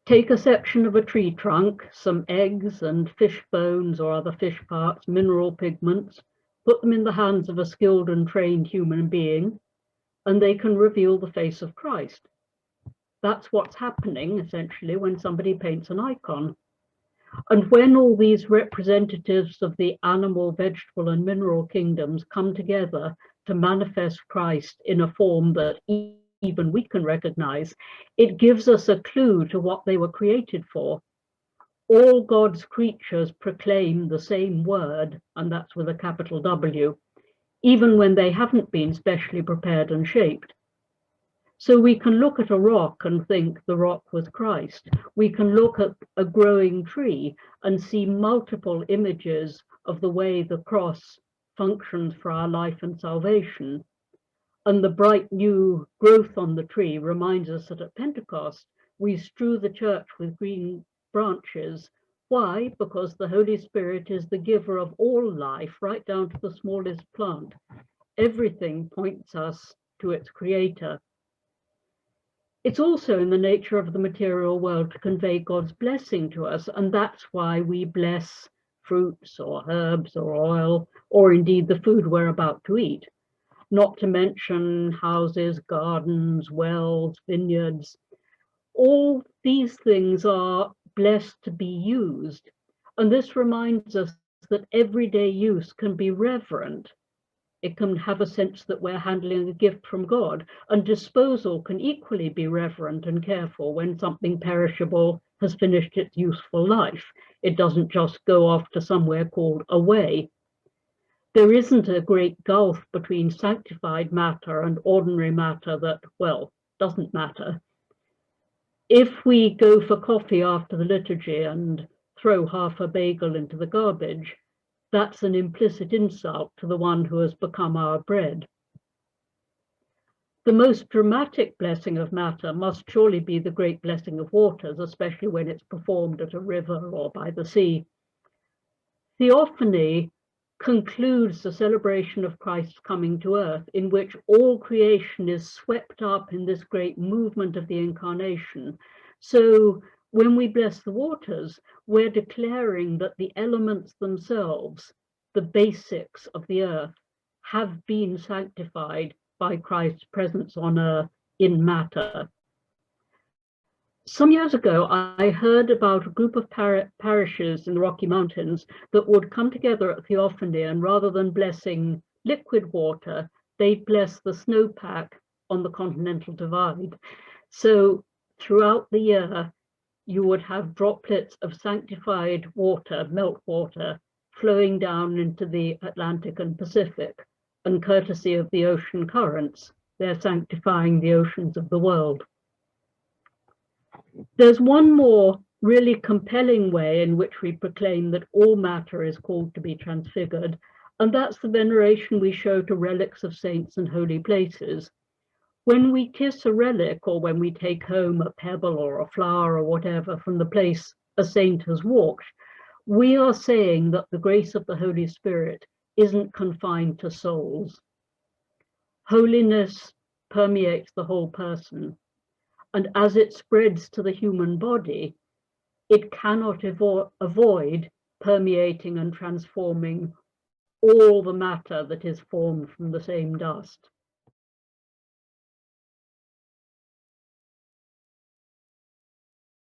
Take a section of a tree trunk, some eggs and fish bones or other fish parts, mineral pigments, put them in the hands of a skilled and trained human being, and they can reveal the face of Christ. That's what's happening, essentially, when somebody paints an icon. And when all these representatives of the animal, vegetable, and mineral kingdoms come together to manifest Christ in a form that even we can recognize, it gives us a clue to what they were created for. All God's creatures proclaim the same word, and that's with a capital W, even when they haven't been specially prepared and shaped. So we can look at a rock and think the rock was Christ. We can look at a growing tree and see multiple images of the way the cross functions for our life and salvation. And the bright new growth on the tree reminds us that at Pentecost, we strew the church with green branches. Why? Because the Holy Spirit is the giver of all life, right down to the smallest plant. Everything points us to its creator. It's also in the nature of the material world to convey God's blessing to us, and that's why we bless fruits or herbs or oil, or indeed the food we're about to eat. Not to mention houses, gardens, wells, vineyards. All these things are blessed to be used. And this reminds us that everyday use can be reverent. It can have a sense that we're handling a gift from God, and disposal can equally be reverent and careful when something perishable has finished its useful life. It doesn't just go off to somewhere called away. There isn't a great gulf between sanctified matter and ordinary matter that, well, doesn't matter. If we go for coffee after the liturgy and throw half a bagel into the garbage, that's an implicit insult to the one who has become our bread. The most dramatic blessing of matter must surely be the great blessing of waters, especially when it's performed at a river or by the sea. Theophany concludes the celebration of Christ's coming to earth, in which all creation is swept up in this great movement of the incarnation. So when we bless the waters, we're declaring that the elements themselves, the basics of the earth, have been sanctified by Christ's presence on earth in matter. Some years ago, I heard about a group of parishes in the Rocky Mountains that would come together at Theophany, and rather than blessing liquid water, they'd bless the snowpack on the Continental Divide. So throughout the year, you would have droplets of sanctified water, meltwater, flowing down into the Atlantic and Pacific, and courtesy of the ocean currents, they're sanctifying the oceans of the world. There's one more really compelling way in which we proclaim that all matter is called to be transfigured, and that's the veneration we show to relics of saints and holy places. When we kiss a relic, or when we take home a pebble or a flower or whatever from the place a saint has walked, we are saying that the grace of the Holy Spirit isn't confined to souls. Holiness permeates the whole person. And as it spreads to the human body, it cannot avoid permeating and transforming all the matter that is formed from the same dust.